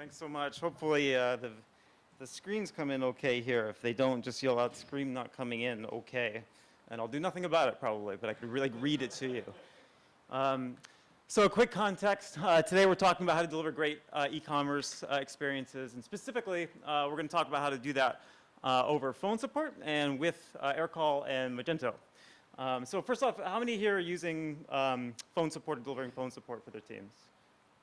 Thanks so much. Hopefully the screens come in okay here. If they don't, just yell out "screen not coming in" okay. And I'll do nothing about it probably, but I could really read it to you. So a quick context. Today we're talking about how to deliver great e-commerce experiences, and specifically we're going to talk about how to do that over phone support and with AirCall and Magento. So first off, how many here are using phone support or delivering phone support for their teams?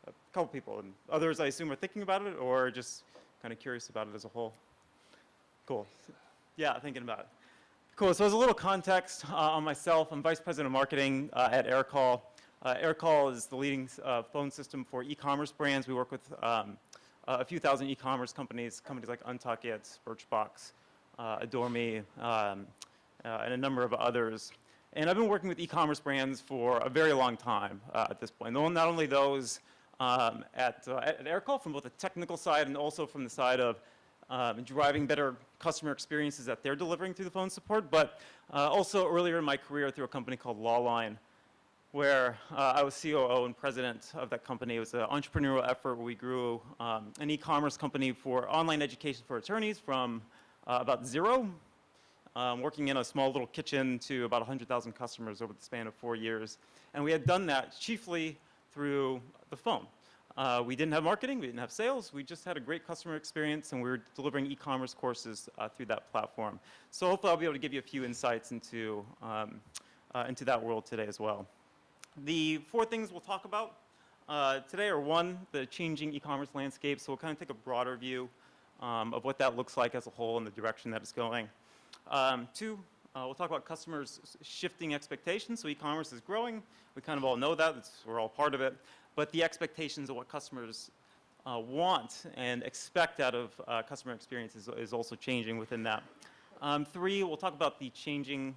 A couple people, and others I assume are thinking about it or just kind of curious about it as a whole. Cool. Yeah, thinking about it. Cool. So as a little context on myself, I'm Vice President of Marketing at AirCall. AirCall is the leading phone system for e-commerce brands. We work with a few thousand e-commerce companies like Untitled, Birchbox, Adore Me, and a number of others. And I've been working with e-commerce brands for a very long time at this point. Not only those at AirCall from both the technical side and also from the side of driving better customer experiences that they're delivering through the phone support, but also earlier in my career through a company called Lawline, where I was COO and president of that company. It was an entrepreneurial effort where we grew an e-commerce company for online education for attorneys from about zero, working in a small little kitchen, to about 100,000 customers over the span of 4 years. And we had done that chiefly through the phone. We didn't have marketing, we didn't have sales, we just had a great customer experience, and we were delivering e-commerce courses through that platform. So hopefully I'll be able to give you a few insights into that world today as well. The 4 things we'll talk about today are: 1, the changing e-commerce landscape, so we'll kind of take a broader view of what that looks like as a whole and the direction that it's going. 2, we'll talk about customers' shifting expectations. So e-commerce is growing. We kind of all know that. We're all part of it. But the expectations of what customers want and expect out of customer experiences is also changing within that. 3, we'll talk about the changing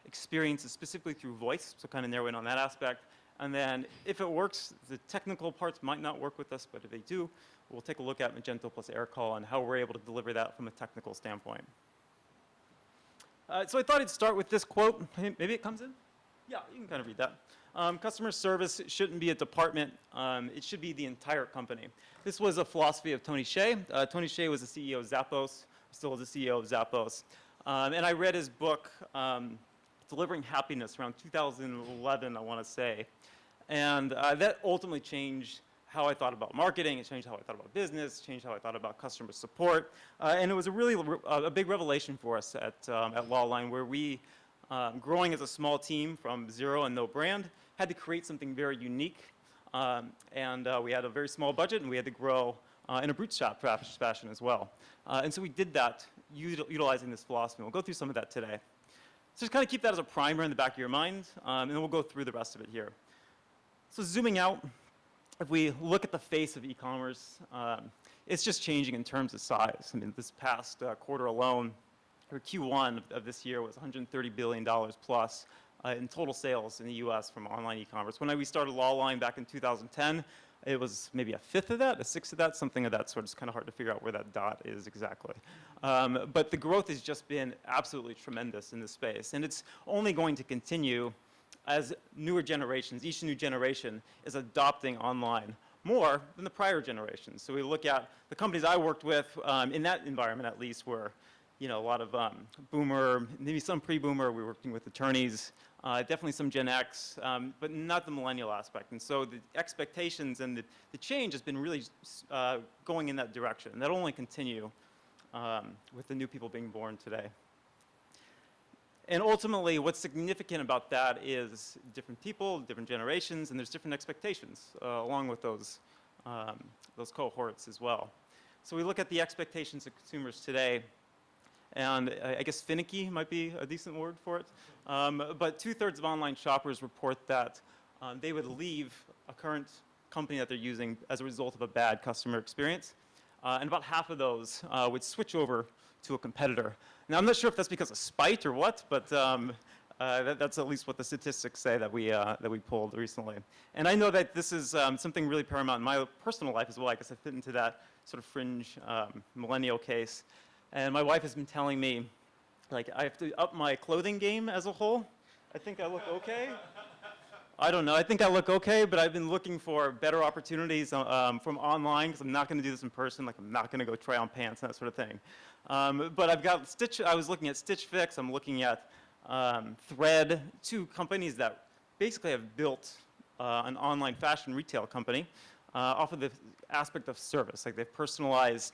experiences specifically through voice, so kind of narrow in on that aspect. And then if it works, the technical parts might not work with us, but if they do, we'll take a look at Magento plus AirCall and how we're able to deliver that from a technical standpoint. So I thought I'd start with this quote. Maybe it comes in? Yeah, you can kind of read that. Customer service shouldn't be a department. It should be the entire company. This was a philosophy of Tony Hsieh. Tony Hsieh was the CEO of Zappos, still is the CEO of Zappos. And I read his book, Delivering Happiness, around 2011, I want to say. And that ultimately changed how I thought about marketing. It changed how I thought about business, changed how I thought about customer support. And it was a really a big revelation for us at Lawline, where we, growing as a small team from zero and no brand, had to create something very unique. And we had a very small budget, and we had to grow in a bootstrap fashion as well. And so we did that utilizing this philosophy. We'll go through some of that today. So just kind of keep that as a primer in the back of your mind, and then we'll go through the rest of it here. So zooming out, if we look at the face of e-commerce, it's just changing in terms of size. I mean, this past quarter alone, or Q1 of this year, was $130 billion plus in total sales in the US from online e-commerce. When we started Lawline back in 2010, it was maybe a fifth of that, a sixth of that, something of that sort. It's kind of hard to figure out where that dot is exactly. But the growth has just been absolutely tremendous in this space. And it's only going to continue as newer generations, each new generation is adopting online more than the prior generations. So we look at the companies I worked with in that environment, at least, were a lot of boomer, maybe some pre-boomer. We were working with attorneys, definitely some Gen X, but not the millennial aspect. And so the expectations and the change has been really going in that direction. And that'll only continue with the new people being born today. And ultimately, what's significant about that is different people, different generations, and there's different expectations along with those cohorts as well. So we look at the expectations of consumers today, and I guess finicky might be a decent word for it. But 2/3 of online shoppers report that they would leave a current company that they're using as a result of a bad customer experience. And about half of those would switch over to a competitor. Now, I'm not sure if that's because of spite or what, but that's at least what the statistics say that we pulled recently. And I know that this is something really paramount in my personal life as well. I guess I fit into that sort of fringe millennial case. And my wife has been telling me, like, I have to up my clothing game as a whole. I think I look okay. I don't know. I think I look okay, but I've been looking for better opportunities from online because I'm not going to do this in person. Like I'm not going to go try on pants and that sort of thing. But I've got Stitch. I was looking at Stitch Fix. I'm looking at Thread, two companies that basically have built an online fashion retail company off of the aspect of service. Like they've personalized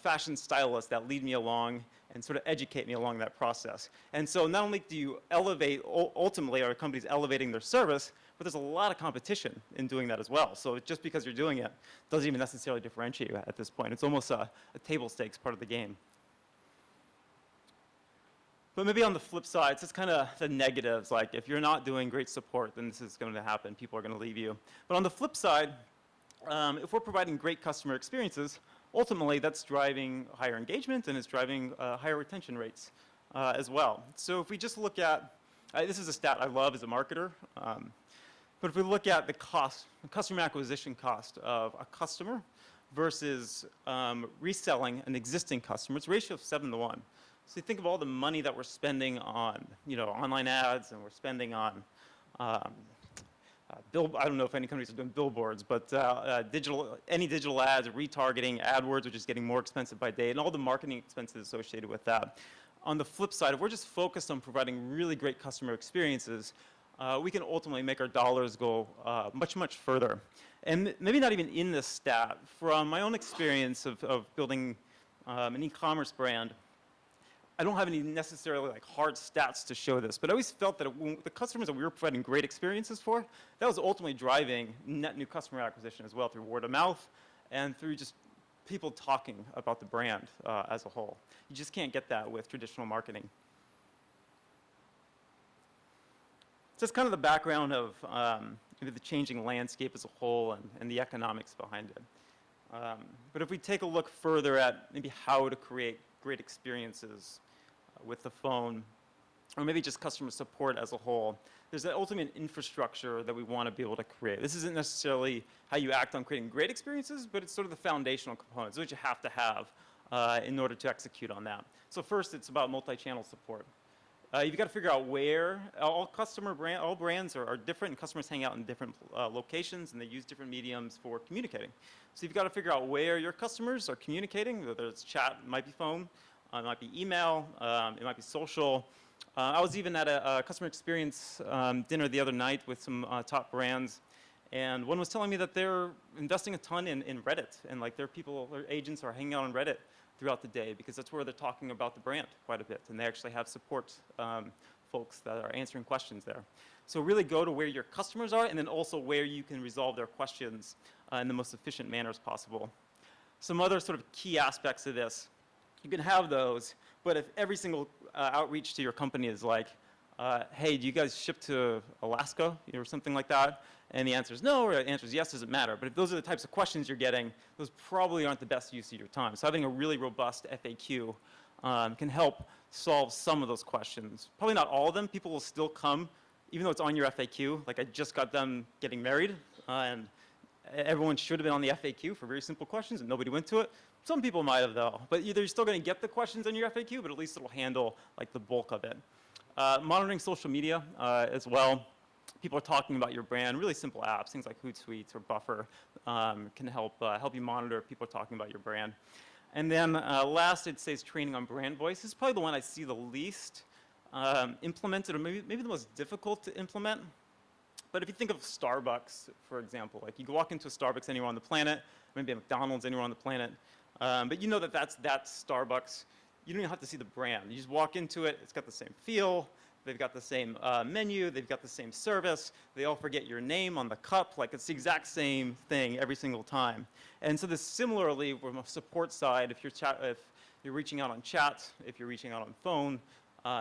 fashion stylists that lead me along and sort of educate me along that process. And so not only do you elevate, ultimately are companies elevating their service, but there's a lot of competition in doing that as well. So just because you're doing it doesn't even necessarily differentiate you at this point. It's almost a table stakes part of the game. But maybe on the flip side, it's just kind of the negatives, like if you're not doing great support, then this is going to happen. People are going to leave you. But on the flip side, if we're providing great customer experiences, ultimately that's driving higher engagement and it's driving higher retention rates as well. So if we just look at, this is a stat I love as a marketer, but if we look at the cost, the customer acquisition cost of a customer versus reselling an existing customer, it's a ratio of 7-to-1. So you think of all the money that we're spending on, online ads, and we're spending on I don't know if any companies are doing billboards, but any digital ads, retargeting, AdWords, which is getting more expensive by day, and all the marketing expenses associated with that. On the flip side, if we're just focused on providing really great customer experiences, we can ultimately make our dollars go much, much further. And maybe not even in this stat, from my own experience of building an e-commerce brand, I don't have any necessarily like hard stats to show this, but I always felt that the customers that we were providing great experiences for, that was ultimately driving net new customer acquisition as well through word of mouth and through just people talking about the brand as a whole. You just can't get that with traditional marketing. So that's kind of the background of maybe the changing landscape as a whole and the economics behind it. But if we take a look further at maybe how to create great experiences with the phone, or maybe just customer support as a whole, there's that ultimate infrastructure that we want to be able to create. This isn't necessarily how you act on creating great experiences, but it's sort of the foundational components, which you have to have in order to execute on that. So first, it's about multi-channel support. You've got to figure out where all brands are different, and customers hang out in different locations, and they use different mediums for communicating. So you've got to figure out where your customers are communicating, whether it's chat, it might be phone, it might be email, it might be social. I was even at a customer experience dinner the other night with some top brands, and one was telling me that they're investing a ton in Reddit, and like their agents are hanging out on Reddit throughout the day because that's where they're talking about the brand quite a bit, and they actually have support folks that are answering questions there. So really go to where your customers are and then also where you can resolve their questions in the most efficient manners possible. Some other sort of key aspects of this, you can have those, but if every single outreach to your company is like, hey, do you guys ship to Alaska or something like that? And the answer is no, or the answer is yes, doesn't matter. But if those are the types of questions you're getting, those probably aren't the best use of your time. So having a really robust FAQ can help solve some of those questions. Probably not all of them. People will still come, even though it's on your FAQ. Like I just got done getting married, and everyone should have been on the FAQ for very simple questions, and nobody went to it. Some people might have, though. But you're still going to get the questions on your FAQ, but at least it'll handle like the bulk of it. Monitoring social media as well. People are talking about your brand. Really simple apps, things like Hootsuite or Buffer, can help you monitor if people are talking about your brand. And then last, I'd say, is training on brand voice. This is probably the one I see the least implemented, or maybe the most difficult to implement. But if you think of Starbucks, for example, like you can walk into a Starbucks anywhere on the planet, maybe a McDonald's anywhere on the planet, but you know that that's Starbucks. You don't even have to see the brand. You just walk into it, it's got the same feel, they've got the same menu, they've got the same service, they all forget your name on the cup, like it's the exact same thing every single time. And so this similarly, from a support side, if you're reaching out on chat, if you're reaching out on phone,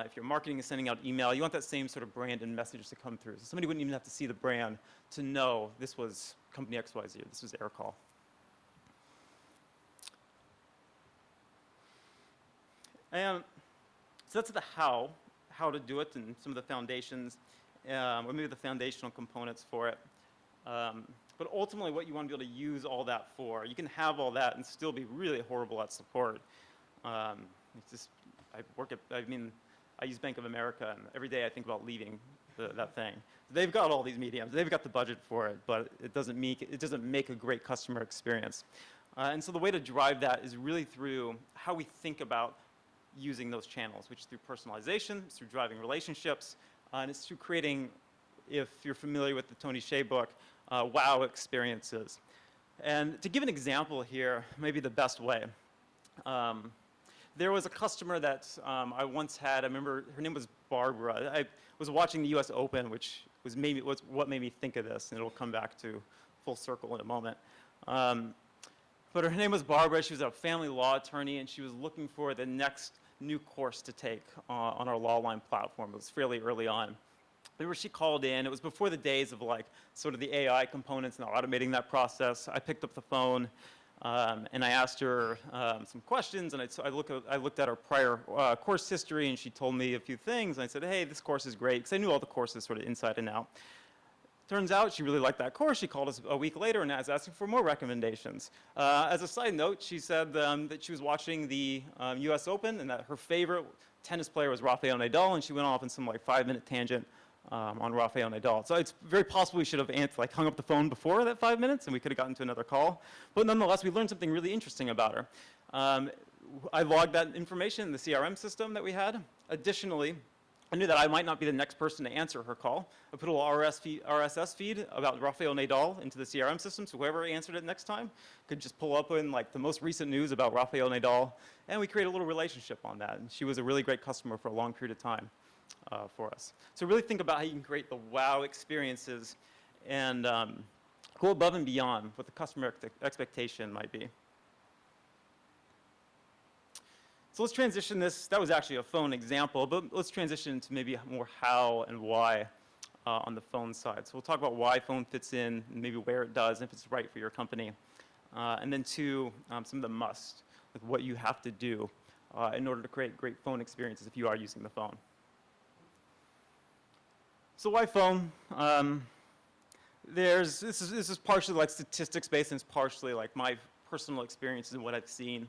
if your marketing is sending out email, you want that same sort of brand and message to come through. So somebody wouldn't even have to see the brand to know this was company XYZ, or this was Aircall. And so that's the how to do it, and some of the foundations, or maybe the foundational components for it. But ultimately, what you want to be able to use all that for, you can have all that and still be really horrible at support. I use Bank of America, and every day I think about leaving that thing. They've got all these mediums. They've got the budget for it, but it doesn't make a great customer experience. And so the way to drive that is really through how we think about using those channels, which is through personalization, it's through driving relationships, and it's through creating, if you're familiar with the Tony Hsieh book, wow experiences. And to give an example here, maybe the best way, there was a customer that I once had. I remember her name was Barbara. I was watching the US Open, which was what made me think of this, and it'll come back to full circle in a moment. But her name was Barbara. She was a family law attorney, and she was looking for the next new course to take on our LawLine platform. It was fairly early on. Remember, she called in. It was before the days of like sort of the AI components and automating that process. I picked up the phone and I asked her some questions, and I looked at her prior course history, and she told me a few things. And I said, hey, this course is great, because I knew all the courses sort of inside and out. Turns out she really liked that course. She called us a week later and was asking for more recommendations. As a side note, she said that she was watching the US Open and that her favorite tennis player was Rafael Nadal, and she went off on some like 5-minute tangent on Rafael Nadal. So it's very possible we should have hung up the phone before that 5 minutes, and we could have gotten to another call. But nonetheless, we learned something really interesting about her. I logged that information in the CRM system that we had. Additionally, I knew that I might not be the next person to answer her call. I put a little RSS feed about Rafael Nadal into the CRM system, so whoever answered it next time could just pull up in like the most recent news about Rafael Nadal, and we create a little relationship on that. And she was a really great customer for a long period of time for us. So really think about how you can create the wow experiences and go above and beyond what the customer expectation might be. So let's transition this. That was actually a phone example, but let's transition to maybe more how and why on the phone side. So we'll talk about why phone fits in, and maybe where it does, and if it's right for your company. And then two, some of the must, like what you have to do in order to create great phone experiences if you are using the phone. So why phone? This is partially like statistics based, and it's partially like my personal experiences and what I've seen.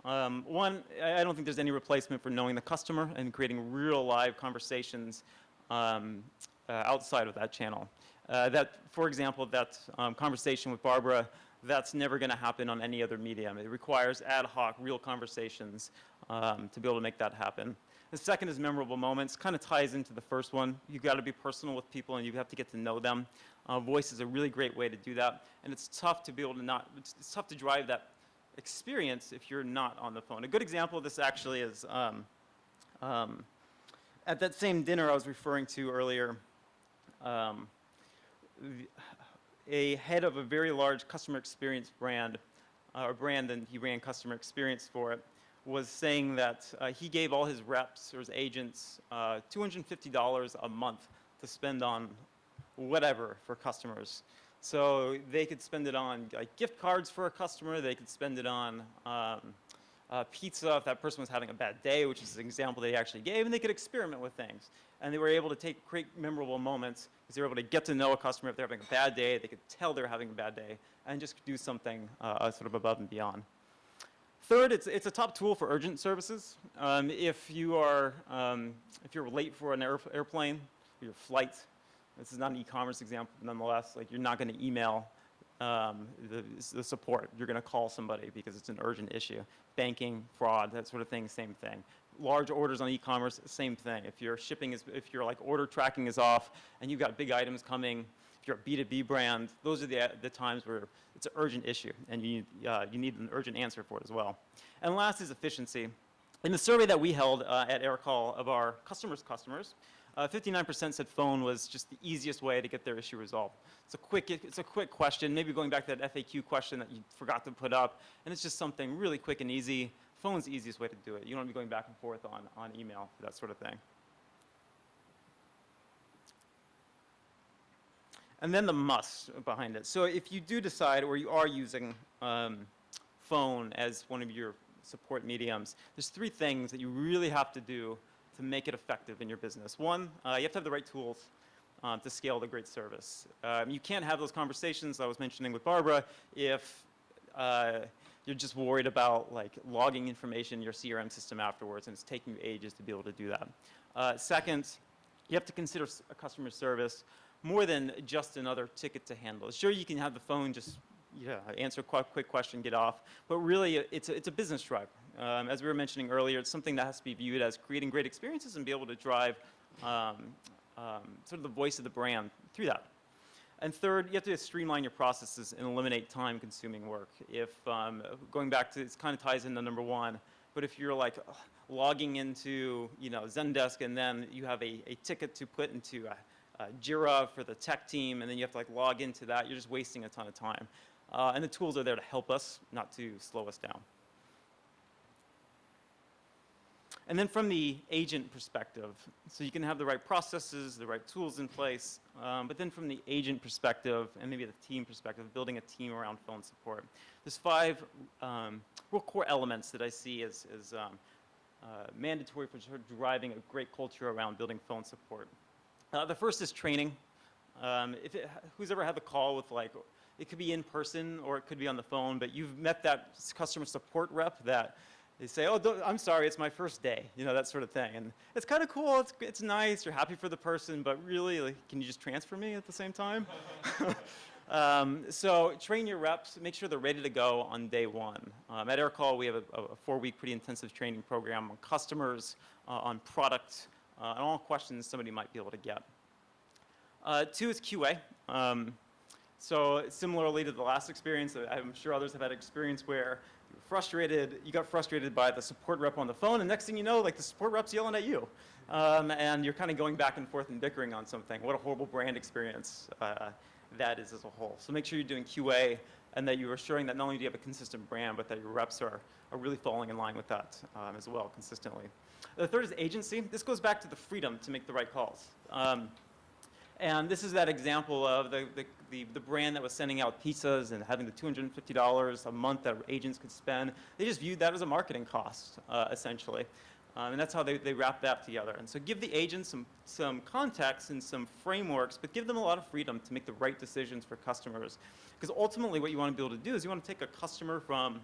One, I don't think there's any replacement for knowing the customer and creating real live conversations outside of that channel. For example, that conversation with Barbara, that's never going to happen on any other medium. It requires ad hoc, real conversations to be able to make that happen. The second is memorable moments. Kind of ties into the first one. You've got to be personal with people, and you have to get to know them. Voice is a really great way to do that, and it's tough to be able to it's tough to drive that experience if you're not on the phone. A good example of this actually is at that same dinner I was referring to earlier, a head of a very large customer experience brand, and he ran customer experience for it, was saying that he gave all his reps or his agents $250 a month to spend on whatever for customers. So they could spend it on like gift cards for a customer. They could spend it on pizza if that person was having a bad day, which is an example they actually gave. And they could experiment with things. And they were able to create memorable moments because they were able to get to know a customer if they're having a bad day. They could tell they're having a bad day and just do something sort of above and beyond. Third, it's a top tool for urgent services. If you're late for an airplane or your flight. This is not an e-commerce example, but nonetheless, like you're not going to email the support. You're going to call somebody because it's an urgent issue. Banking, fraud, that sort of thing, same thing. Large orders on e-commerce, same thing. If your like order tracking is off and you've got big items coming, if you're a B2B brand, those are the times where it's an urgent issue and you need an urgent answer for it as well. And last is efficiency. In the survey that we held at AirCall of our customers, 59% said phone was just the easiest way to get their issue resolved. It's a quick question, maybe going back to that FAQ question that you forgot to put up, and it's just something really quick and easy. Phone's the easiest way to do it. You don't want to be going back and forth on email for that sort of thing. And then the must behind it. So if you do decide, or you are using phone as one of your support mediums, there's 3 things that you really have to do to make it effective in your business. One, you have to have the right tools to scale the great service. You can't have those conversations I was mentioning with Barbara if you're just worried about like logging information in your CRM system afterwards, and it's taking you ages to be able to do that. Second, you have to consider a customer service more than just another ticket to handle. Sure, you can have the phone just answer a quick question, get off, but really it's a business driver. As we were mentioning earlier, it's something that has to be viewed as creating great experiences and be able to drive sort of the voice of the brand through that. And third, you have to streamline your processes and eliminate time-consuming work. If, going back to, it kind of ties into number one, but if you're like logging into, Zendesk and then you have a ticket to put into Jira for the tech team, and then you have to like log into that, you're just wasting a ton of time. And the tools are there to help us, not to slow us down. And then from the agent perspective, so you can have the right processes, the right tools in place, but then from the agent perspective and maybe the team perspective, building a team around phone support. There's 5 real core elements that I see as mandatory for sort of driving a great culture around building phone support. The first is training. Who's ever had the call with like, it could be in person or it could be on the phone, but you've met that customer support rep that they say, oh, I'm sorry, it's my first day, that sort of thing. And it's kind of cool, it's nice, you're happy for the person, but really, like, can you just transfer me at the same time? So train your reps, make sure they're ready to go on day one. At AirCall, we have a 4-week pretty intensive training program on customers, on product, and all questions somebody might be able to get. 2 is QA. So similarly to the last experience, I'm sure others have had experience where you got frustrated by the support rep on the phone, and next thing you know, like the support rep's yelling at you. And you're kind of going back and forth and bickering on something. What a horrible brand experience that is as a whole. So make sure you're doing QA and that you're assuring that not only do you have a consistent brand, but that your reps are really falling in line with that as well consistently. The third is agency. This goes back to the freedom to make the right calls. And this is that example of the brand that was sending out pizzas and having the $250 a month that agents could spend. They just viewed that as a marketing cost, essentially. And that's how they wrap that together. And so give the agents some context and some frameworks, but give them a lot of freedom to make the right decisions for customers. Because ultimately what you want to be able to do is you want to take a customer from,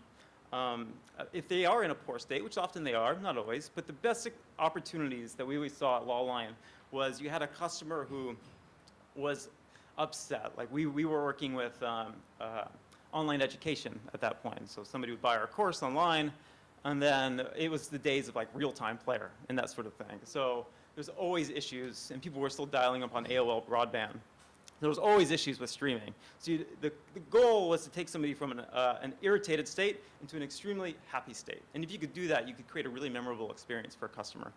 if they are in a poor state, which often they are, not always, but the best opportunities that we always saw at Lawline was you had a customer who was upset. Like we were working with online education at that point. So somebody would buy our course online, and then it was the days of like real-time player and that sort of thing. So there's always issues, and people were still dialing up on AOL broadband. There was always issues with streaming. So the goal was to take somebody from an irritated state into an extremely happy state. And if you could do that, you could create a really memorable experience for a customer.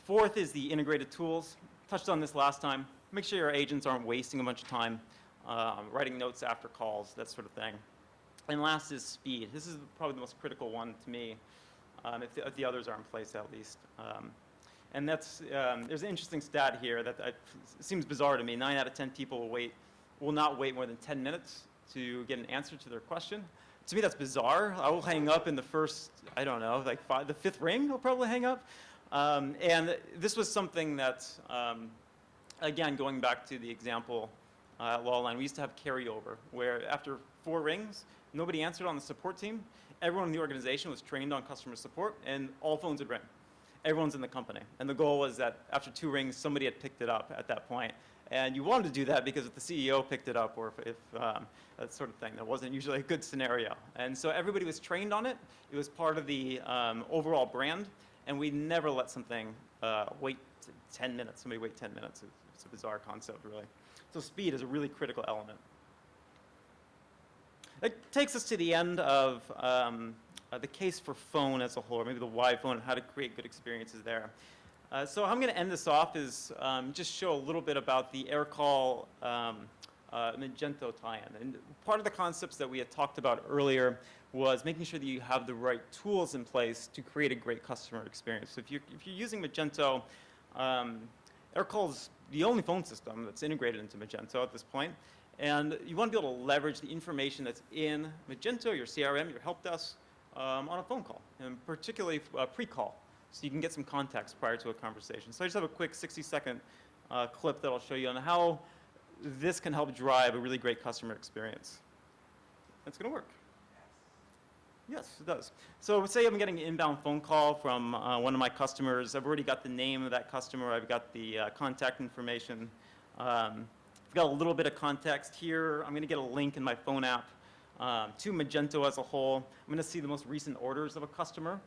Fourth is the integrated tools. Touched on this last time. Make sure your agents aren't wasting a bunch of time writing notes after calls, that sort of thing. And last is speed. This is probably the most critical one to me, if the others are in place at least. And that's, there's an interesting stat here that seems bizarre to me. 9 out of 10 people will not wait more than 10 minutes to get an answer to their question. To me, that's bizarre. I will hang up in the first, I don't know, like the 5th ring, I'll probably hang up. And this was something that, again, going back to the example at Lawline, we used to have carryover, where after 4 rings, nobody answered on the support team. Everyone in the organization was trained on customer support, and all phones would ring. Everyone's in the company. And the goal was that after 2 rings, somebody had picked it up at that point. And you wanted to do that because if the CEO picked it up or if that sort of thing, that wasn't usually a good scenario. And so everybody was trained on it. It was part of the overall brand. And we never let something wait 10 minutes. Somebody wait 10 minutes. It's a bizarre concept, really. So speed is a really critical element. That takes us to the end of the case for phone as a whole, or maybe the why phone and how to create good experiences there. So how I'm going to end this off is just show a little bit about the AirCall Magento tie-in. And part of the concepts that we had talked about earlier was making sure that you have the right tools in place to create a great customer experience. So if you're using Magento, AirCall is the only phone system that's integrated into Magento at this point. And you want to be able to leverage the information that's in Magento, your CRM, your help desk, on a phone call, and particularly pre-call, so you can get some context prior to a conversation. So I just have a quick 60-second clip that I'll show you on how this can help drive a really great customer experience. It's going to work. Yes, it does. So say I'm getting an inbound phone call from one of my customers. I've already got the name of that customer. I've got the contact information. I've got a little bit of context here. I'm going to get a link in my phone app to Magento as a whole. I'm going to see the most recent orders of a customer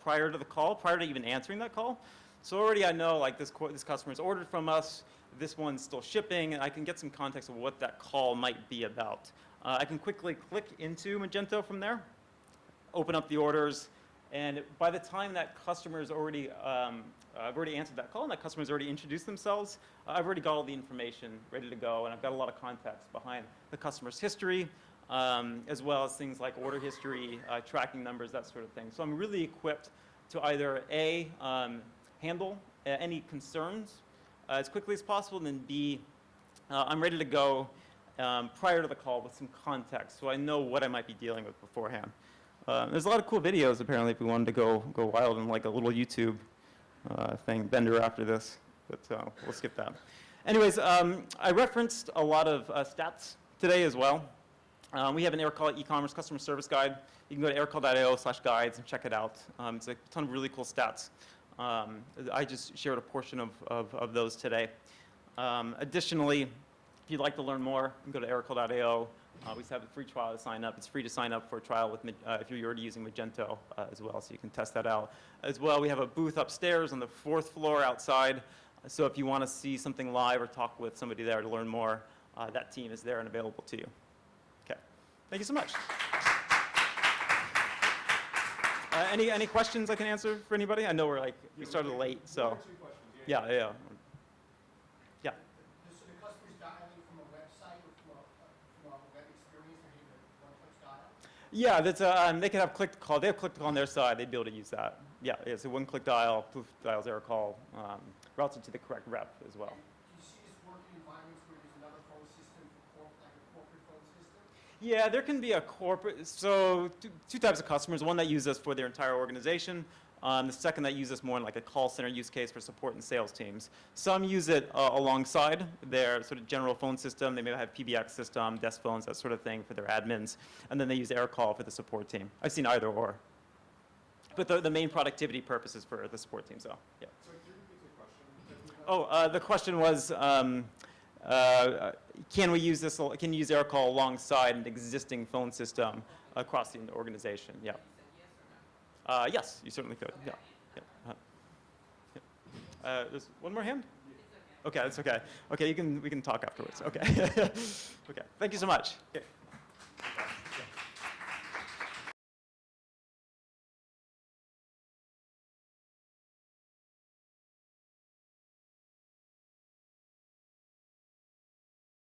prior to the call, prior to even answering that call. So already I know like this customer's ordered from us. This one's still shipping, and I can get some context of what that call might be about. I can quickly click into Magento from there, open up the orders, and by the time that customer's already, I've already answered that call and that customer's already introduced themselves, I've already got all the information ready to go, and I've got a lot of context behind the customer's history, as well as things like order history, tracking numbers, that sort of thing. So I'm really equipped to either A, handle any concerns as quickly as possible, and then B, I'm ready to go prior to the call with some context, so I know what I might be dealing with beforehand. There's a lot of cool videos, apparently, if we wanted to go wild in like a little YouTube bender after this, but we'll skip that. Anyways, I referenced a lot of stats today as well. We have an Aircall eCommerce customer service guide. You can go to aircall.io/guides and check it out. It's a ton of really cool stats. I just shared a portion of those today. Additionally, if you'd like to learn more, you can go to aircall.io. We just have a free trial to sign up. It's free to sign up for a trial with, if you're already using Magento as well, so you can test that out. As well, we have a booth upstairs on the 4th floor outside. So if you want to see something live or talk with somebody there to learn more, that team is there and available to you. Okay, thank you so much. Any questions I can answer for anybody? I know we started late, so. 1 or 2 questions. Yeah. So the customer's dialing from a website or from a web experience, or maybe a one-touch dial? Yeah, that's, they can have click to call. They have click to call on their side. They'd be able to use that. Yeah, so one-click dial, poof, dials Aircall, routes it to the correct rep as well. Do you see this work in environments where there's another phone system, like a corporate phone system? Yeah, there can be a corporate, so two types of customers, one that use us for their entire organization, the second that use us more in like a call center use case for support and sales teams. Some use it alongside their sort of general phone system. They may have PBX system, desk phones, that sort of thing for their admins, and then they use Aircall for the support team. I've seen either or. But the main productivity purpose is for the support team, so yeah. So can you repeat the question? The question was, can we use this? Can you use Aircall alongside an existing phone system across the organization? Yeah. Yes, you certainly could. Yeah. There's one more hand. Okay, that's okay. Okay, we can talk afterwards. Okay. Okay. Thank you so much. Okay.